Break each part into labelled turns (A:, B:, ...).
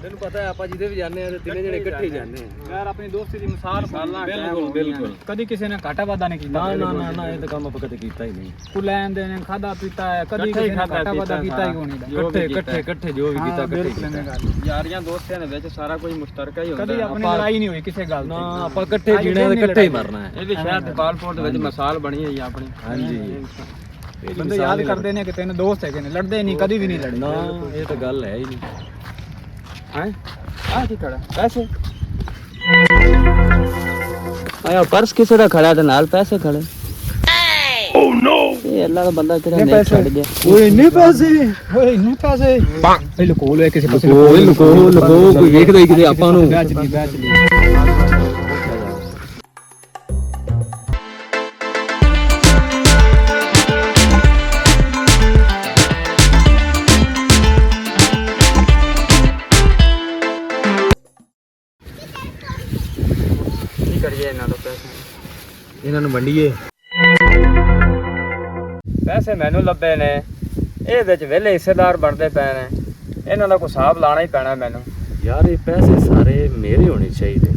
A: ਤੈਨੂੰ ਪਤਾ ਹੈ ਆਪਾਂ ਜਿਹਦੇ ਵੀ ਜਾਂਦੇ ਆ ਤੇ ਤਿੰਨੇ ਜਣੇ ਇਕੱਠੇ ਜਾਂਦੇ ਆ
B: ਯਾਰ ਆਪਣੀ ਦੋਸਤੀ ਦੀ ਮਿਸਾਲ
A: ਬਿਲਕੁਲ ਬਿਲਕੁਲ
B: ਕਦੀ ਕਿਸੇ ਨੇ ਘਾਟਾ ਵਾਦਾ ਨਹੀਂ ਕੀਤਾ।
A: ਨਾ ਇਹ ਤਾਂ ਕੰਮ ਆਪਾਂ ਕਦੇ ਕੀਤਾ ਹੀ ਨਹੀਂ।
B: ਕੋਈ ਲੈਣ ਦੇਣ ਖਾਦਾ ਪੀਤਾ ਹੈ, ਕਦੀ ਕਿਸੇ ਨੇ ਘਾਟਾ ਵਾਦਾ ਕੀਤਾ ਹੀ ਕੋਈ ਨਹੀਂ।
A: ਇਕੱਠੇ ਜੋ ਵੀ ਕੀਤਾ ਇਕੱਠੇ
B: ਯਾਰੀਆਂ ਦੋਸਤਾਂ ਦੇ ਵਿੱਚ ਸਾਰਾ ਕੁਝ ਮੁਸ਼ਤਰਕਾ ਹੀ ਹੁੰਦਾ। ਕਦੀ ਆਪਣੀ ਲੜਾਈ ਨਹੀਂ ਹੋਈ ਕਿਸੇ ਗੱਲ ਤੇ।
A: ਨਾ ਆਪਾਂ ਇਕੱਠੇ ਜੀਣਾ ਤੇ ਇਕੱਠੇ ਹੀ ਮਰਨਾ ਹੈ।
B: ਇਹ ਵੀ ਸ਼ਹਿਰ ਦੇ ਪਾਲਪੋਰਟ ਦੇ ਵਿੱਚ ਮਿਸਾਲ ਬਣੀ ਹੋਈ ਆ ਆਪਣੀ।
A: ਹਾਂਜੀ
B: ਬੰਦੇ ਯਾਦ ਕਰਦੇ ਨੇ ਕਿ ਤਿੰਨ ਦੋਸਤ ਹੈਗੇ ਨੇ, ਲੜਦੇ ਨਹੀਂ, ਕਦੀ ਵੀ ਨਹੀਂ ਲੜੇ।
A: ਨਾ ਇਹ ਤਾਂ ਗੱਲ ਹੈ ਹੀ ਨਹੀਂ।
B: ਹੈ ਆ ਕੀ ਖੜਾ ਪੈਸੇ
C: ਆਇਆ ਪਰਸ ਕਿਸੇ ਦਾ ਖੜਾ ਤੇ ਨਾਲ ਪੈਸੇ ਖੜੇ। ਓ ਨੋ ਇਹ ਅੱਲਾ ਦਾ ਬੰਦਾ ਕਿਹੜਾ ਨੇ ਛੱਡ ਗਿਆ।
B: ਓਏ ਇੰਨੇ ਪੈਸੇ ਇਹ ਲੁਕੋ ਲੈ ਕਿਸੇ ਪਾਸੇ।
A: ਲੁਕੋ ਕੋਈ ਵੇਖਦਾ ਹੀ ਕਿਤੇ ਆਪਾਂ ਨੂੰ।
B: ਬੈਚ ਦੀ ਕਰੀਏ ਇਹਨਾਂ ਤੋਂ ਪੈਸੇ।
A: ਇਹਨਾਂ ਨੂੰ ਵੰਡੀਏ।
B: ਪੈਸੇ ਮੈਨੂੰ ਲੱਭੇ ਨੇ, ਇਹ ਵਿੱਚ ਵਿਹਲੇ ਹਿੱਸੇਦਾਰ ਬਣਦੇ ਪਏ ਨੇ। ਇਹਨਾਂ ਦਾ ਕੋਈ ਹਿਸਾਬ ਲਾਣਾ ਹੀ ਪੈਣਾ ਮੈਨੂੰ।
A: ਯਾਰ ਇਹ ਪੈਸੇ ਸਾਰੇ ਮੇਰੇ ਹੋਣੇ ਚਾਹੀਦੇ,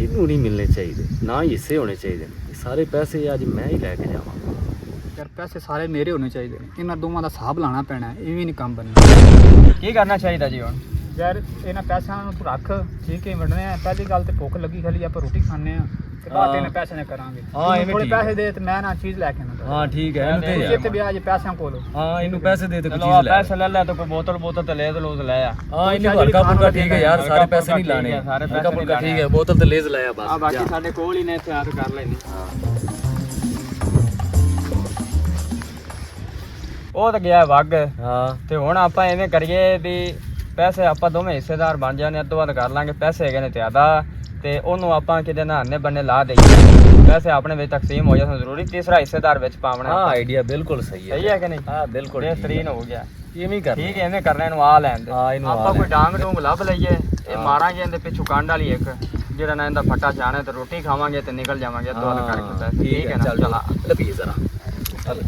A: ਇਹਨੂੰ ਨਹੀਂ ਮਿਲਣੇ ਚਾਹੀਦੇ, ਨਾ ਹੀ ਹਿੱਸੇ ਹੋਣੇ ਚਾਹੀਦੇ। ਸਾਰੇ ਪੈਸੇ ਅੱਜ ਮੈਂ ਹੀ ਲੈ ਕੇ ਜਾਵਾਂ।
B: ਯਾਰ ਪੈਸੇ ਸਾਰੇ ਮੇਰੇ ਹੋਣੇ ਚਾਹੀਦੇ ਨੇ, ਇਹਨਾਂ ਦੋਵਾਂ ਦਾ ਹਿਸਾਬ ਲਾਣਾ ਪੈਣਾ। ਇਹ ਵੀ ਨਹੀਂ ਕੰਮ ਬਣਨਾ। ਕੀ ਕਰਨਾ ਚਾਹੀਦਾ ਜੀ ਹੁਣ? ਯਾਰ ਇਹਨਾਂ ਪੈਸਿਆਂ ਨੂੰ ਤੂੰ ਰੱਖ, ਠੀਕ ਹੈ ਵੰਡਣੇ ਆ। ਪਹਿਲੀ ਗੱਲ ਤੇ ਭੁੱਖ ਲੱਗੀ ਖਾਲੀ ਆਪਾਂ ਰੋਟੀ ਖਾਣੇ ਆ ਤੇ ਬਾਅਦ ਇਹਨਾਂ ਪੈਸੇ ਨੇ ਕਰਾਂਗੇ। ਥੋੜੇ ਪੈਸੇ ਦੇ ਤੇ ਮੈਂ ਨਾ ਚੀਜ਼ ਲੈ ਕੇ ਆਣਾ।
A: ਹਾਂ ਠੀਕ ਹੈ ਇਹਨੂੰ ਤੇ
B: ਤੇ ਵਿਆਜ ਪੈਸਿਆਂ ਕੋਲ।
A: ਹਾਂ ਇਹਨੂੰ ਪੈਸੇ ਦੇ ਤੇ ਕੋਈ
B: ਚੀਜ਼ ਲੈ। ਪੈਸੇ ਲੈ ਲੈ ਤੇ ਕੋਈ ਬੋਤਲ ਤੇ ਲੇਜ਼ ਲੂਜ਼ ਲੈ ਆ।
A: ਹਾਂ ਇਹਨੂੰ ਹਲਕਾ ਫੁਲਕਾ ਠੀਕ ਹੈ ਯਾਰ, ਸਾਰੇ ਪੈਸੇ ਨਹੀਂ ਲਾਣੇ। ਹਲਕਾ ਫੁਲਕਾ ਠੀਕ ਹੈ, ਬੋਤਲ ਤੇ ਲੇਜ਼ ਲੈ ਆ ਬਸ।
B: ਆ ਬਾਕੀ ਸਾਡੇ ਕੋਲ ਹੀ ਨੇ, ਤਿਆਰ ਕਰ ਲੈਣੀ। ਉਹ ਤਾਂ ਗਿਆ ਵਗ।
A: ਹਾਂ
B: ਤੇ ਹੁਣ ਆਪਾਂ ਐਵੇਂ ਕਰੀਏ ਵੀ ਪੈਸੇ ਆਪਾਂ ਦੋਵੇਂ ਹਿੱਸੇਦਾਰ ਬਣ ਜਾਂਦੇ, ਅੱਧੋ ਵੱਧ ਕਰ ਲਾਂਗੇ। ਪੈਸੇ ਹੈਗੇ ਨੇ ਜ਼ਿਆਦਾ ਤੇ ਉਹਨੂੰ ਆਪਾਂ ਕਿਤੇ ਨਾ ਅੰਨੇ ਬੰਨੇ ਲਾ ਦੇਈਏ। ਪੈਸੇ ਆਪਣੇ ਵਿੱਚ ਤਕਸੀਮ ਹੋ ਜਾਣ ਜ਼ਰੂਰੀ, ਤੀਸਰਾ ਹਿੱਸੇਦਾਰ ਵਿੱਚ ਪਾਉਣਾ।
A: ਹਾਂ ਆਈਡੀਆ ਬਿਲਕੁਲ ਸਹੀ ਹੈ।
B: ਸਹੀ ਹੈ ਕਿ ਨਹੀਂ?
A: ਹਾਂ ਬਿਲਕੁਲ
B: ਬਿਹਤਰੀਨ ਹੋ ਗਿਆ।
A: ਇਵੇਂ ਹੀ ਕਰਨਾ।
B: ਠੀਕ ਹੈ, ਐਵੇਂ ਕਰਨਾ। ਇਹਨੂੰ ਆ ਲੈਣ ਦੇ।
A: ਹਾਂ ਇਹਨੂੰ
B: ਆਪਾਂ ਕੋਈ ਡਾਂਗ ਡੂੰਗ ਲੱਭ ਲਈਏ, ਇਹ ਮਾਰਾਂਗੇ ਇਹਦੇ ਪਿੱਛੋਂ ਕੰਡ ਵਾਲੀ ਇੱਕ, ਜਿਹੜਾ ਨਾ ਇਹਦਾ ਫੱਟਾ ਛਾਣੇ ਤੇ ਰੋਟੀ ਖਾਵਾਂਗੇ ਤੇ ਨਿਕਲ ਜਾਵਾਂਗੇ ਅੱਧੋ ਵੱਧ ਕਰਕੇ ਪੈਸੇ। ਠੀਕ ਹੈ ਨਾ? ਚਲਾ
A: ਲੱਭੀਏ ਜ਼ਰਾ। ਚੱਲ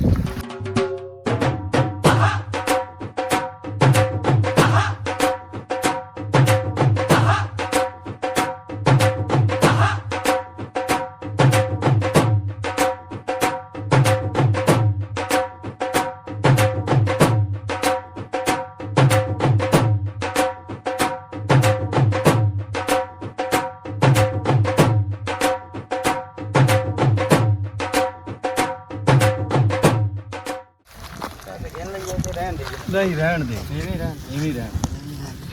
A: ਨਹੀਂ ਰਹਿਣ ਦੇ, ਇਵੇਂ ਹੀ ਰਹਿਣ।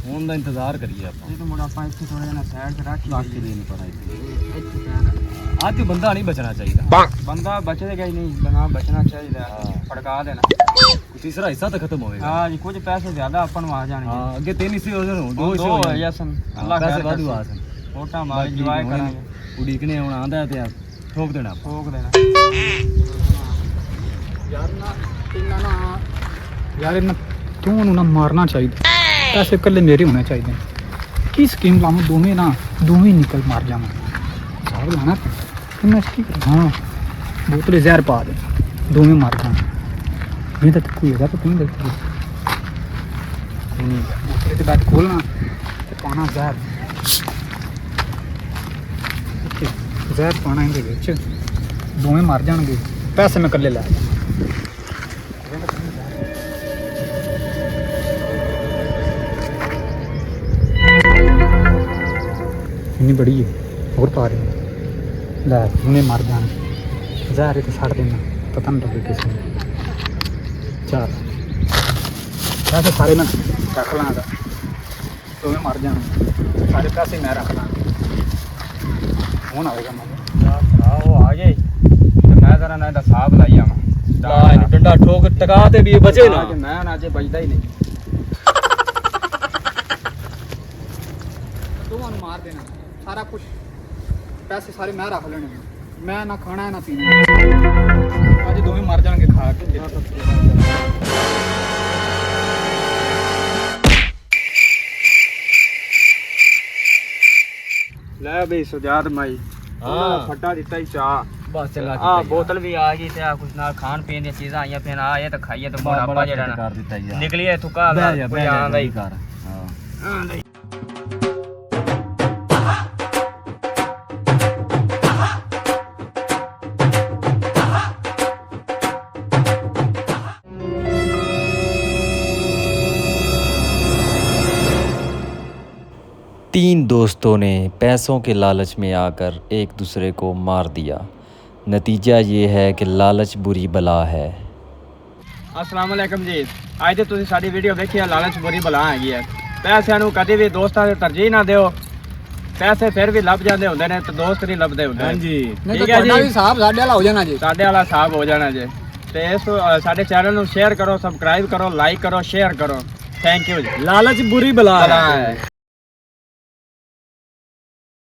A: ਹੁਣ ਦਾ ਇੰਤਜ਼ਾਰ ਕਰੀਏ ਆਪਾਂ।
B: ਇਹ ਤਾਂ ਮੁੰਡਾ ਆਪਾਂ ਇੱਥੇ ਥੋੜਾ ਜਿਹਾ ਸਾਈਡ ਤੇ ਰੱਖ
A: ਬਾਕੀ ਦੇ ਨਹੀਂ ਪਤਾ
B: ਇੱਥੇ
A: ਅੱਜ ਬੰਦਾ ਨਹੀਂ ਬਚਣਾ ਚਾਹੀਦਾ।
B: ਬੰਦਾ ਬਚੇਗਾ ਹੀ ਨਹੀਂ, ਬਣਾ ਬਚਣਾ ਚਾਹੀਦਾ। ਫੜਕਾ ਦੇਣਾ।
A: ਤੀਸਰਾ ਹਿੱਸਾ ਤਾਂ ਖਤਮ ਹੋਵੇਗਾ।
B: ਹਾਂ ਜੀ, ਕੁਝ ਪੈਸੇ ਜ਼ਿਆਦਾ ਆਪਾਂ ਨੂੰ ਆ ਜਾਣਗੇ।
A: ਹਾਂ ਅੱਗੇ 3 ਹਿੱਸੇ ਹੋ ਜਾਣ, 2 ਹਿੱਸੇ
B: ਦੋ
A: ਹੋ ਜਾਣ।
B: ਯਸਨ
A: ਅੱਲਾ ਪੈਸੇ ਵਾਧੂ ਆ ਸਨ।
B: ਫੋਟਾ ਮਾਰ ਇੰਜੋਏ ਕਰਾਂਗੇ।
A: ਉਡੀਕਨੇ ਹੁਣ ਆਂਦਾ ਤੇ ਠੋਕ ਦੇਣਾ।
B: ਠੋਕ ਦੇਣਾ ਯਾਰ ਨਾ। ਇਹਨਾਂ ਨਾ ਯਾਰ ਇਹਨਾਂ ਕਿਉਂ ਨੂੰ ਨਾ ਮਾਰਨਾ ਚਾਹੀਦਾ। ਪੈਸੇ ਇਕੱਲੇ ਮੇਰੇ ਹੋਣੇ ਚਾਹੀਦੇ। ਕੀ ਸਕੀਮ ਲਾਵਾਂ? ਦੋਵੇਂ ਨਿਕਲ ਮਾਰ ਜਾਵਾਂ। ਸਾਹ ਲਾਣਾ ਕਿੰਨਾ ਕੀ ਕਰਾਂ? ਹਾਂ ਬੋਤਲ ਜ਼ਹਿਰ ਪਾ ਦੇ, ਦੋਵੇਂ ਮਰ ਜਾਣ। ਨਹੀਂ ਤਾਂ ਕੋਈ ਹੈਗਾ ਤਾਂ ਨਹੀਂ ਦੇਖੀ ਬੋਤਲ ਦੇ ਬਾਅਦ ਖੋਲਣਾ ਤੇ ਪਾਣਾ ਜ਼ਹਿਰ। ਜ਼ਹਿਰ ਪਾਣਾ ਇਹਦੇ ਵਿੱਚ, ਦੋਵੇਂ ਮਰ ਜਾਣਗੇ। ਪੈਸੇ ਮੈਂ ਇਕੱਲੇ ਲੈ ਇੰਨੀ ਬੜੀ ਹੈ, ਹੋਰ ਪਾ ਰਹੇ ਲੈ। ਉਹਨੇ ਮਰ ਜਾਣ, ਜ਼ਹਿਰ ਤੇ ਛੱਡ ਦੇਣਾ, ਪਤਾ ਨਹੀਂ ਲੱਗੇ ਕਿਸੇ ਨੂੰ। ਚੱਲ ਪੈਸੇ ਸਾਰੇ ਮੈਂ ਰੱਖ ਲਾਂਗਾ, ਦੋਵੇਂ ਮਰ ਜਾਣ। ਸਾਰੇ ਪੈਸੇ ਮੈਂ ਰੱਖ ਲਾਂਗਾ। ਹੁਣ ਆਵੇਗਾ ਮੈਂ ਉਹ ਆ ਗਏ ਤੇ ਮੈਂ ਜ਼ਰਾ ਨਾ ਇਹਦਾ ਹਿਸਾਬ ਲਾਈ ਆਵਾਂ।
A: ਲਾ ਇਹਨੂੰ ਡੰਡਾ ਠੋਕ ਟਕਾ ਤੇ ਵੀ ਇਹ ਬਚੇ ਨਾ।
B: ਮੈਂ ਹੁਣ ਅੱਜ ਬਚਦਾ ਹੀ ਨਹੀਂ। ਦੋਵਾਂ ਨੂੰ ਮਾਰ ਦੇਣਾ ਸਾਰਾ ਕੁਝ। ਪੈਸੇ ਸਾਰੇ ਮੈਂ ਰੱਖ ਲੈਣੇ। ਮੈਂ ਨਾ ਖਾਣਾ ਨਾ ਪੀਣਾ। ਅੱਜ ਦੋਵੇਂ ਮਰ ਜਾਣਗੇ ਖਾ ਕੇ। ਲੈ ਬਈ ਸੁਜਾਤ ਮਾਈ,
A: ਹਾਂ
B: ਫੱਟਾ ਦਿੱਤਾ ਹੀ ਚਾਹ।
A: ਬਸ ਚੰਗਾ
C: ਆ ਬੋਤਲ ਵੀ ਆ ਗਈ ਤੇ ਆ ਕੁਛ ਨਾਲ ਖਾਣ ਪੀਣ ਦੀਆਂ ਚੀਜ਼ਾਂ ਆਈਆਂ ਫਿਰ ਆ ਇਹ ਤਾਂ ਖਾਈਏ ਤੇ ਮੋਟਾਪਾ ਜਿਹੜਾ ਨਾ
A: ਕਰ ਦਿੱਤਾ ਯਾਰ
C: ਨਿਕਲੀਏ ਇੱਥੋਂ ਘਰ ਕੋਈ ਆਂਦਾ ਹੀ
A: ਕਰ ਹਾਂ
D: तीन दोस्तों ने पैसों के लालच में आकर एक दूसरे को मार दिया। नतीजा ये है कि लालच बुरी बला है।
C: ਅਸਲਾਮ ਅਲੈਕਮ ਜੀ। ਅੱਜ ਤੇ ਤੁਸੀਂ ਸਾਡੀ ਵੀਡੀਓ ਵੇਖੀ ਆ ਲਾਲਚ ਬੁਰੀ ਬਲਾ ਹੈਗੀ ਹੈ। ਪੈਸਿਆਂ ਨੂੰ ਕਦੇ ਵੀ ਦੋਸਤਾਂ ਦੇ ਤਰਜੀਹ ਨਾ ਦਿਓ। ਪੈਸੇ ਫਿਰ ਵੀ ਲੱਭ ਜਾਂਦੇ ਹੁੰਦੇ ਨੇ ਤੇ ਦੋਸਤ ਨਹੀਂ ਲੱਭਦੇ ਹੁੰਦੇ।
A: ਹਾਂਜੀ
C: ਠੀਕ ਹੈ ਜੀ।
B: ਹਿਸਾਬ ਸਾਡੇ ਵਾਲਾ ਹੋ ਜਾਣਾ ਜੀ।
C: ਸਾਡੇ ਵਾਲਾ ਹਿਸਾਬ ਹੋ ਜਾਣਾ ਜੀ। ਤੇ ਇਸ ਸਾਡੇ ਚੈਨਲ ਨੂੰ ਸ਼ੇਅਰ ਕਰੋ, ਸਬਸਕ੍ਰਾਈਬ ਕਰੋ, ਲਾਈਕ ਕਰੋ, ਸ਼ੇਅਰ ਕਰੋ। ਥੈਂਕ ਯੂ ਜੀ।
A: ਲਾਲਚ ਬੁਰੀ ਬਲਾ ਹੈ।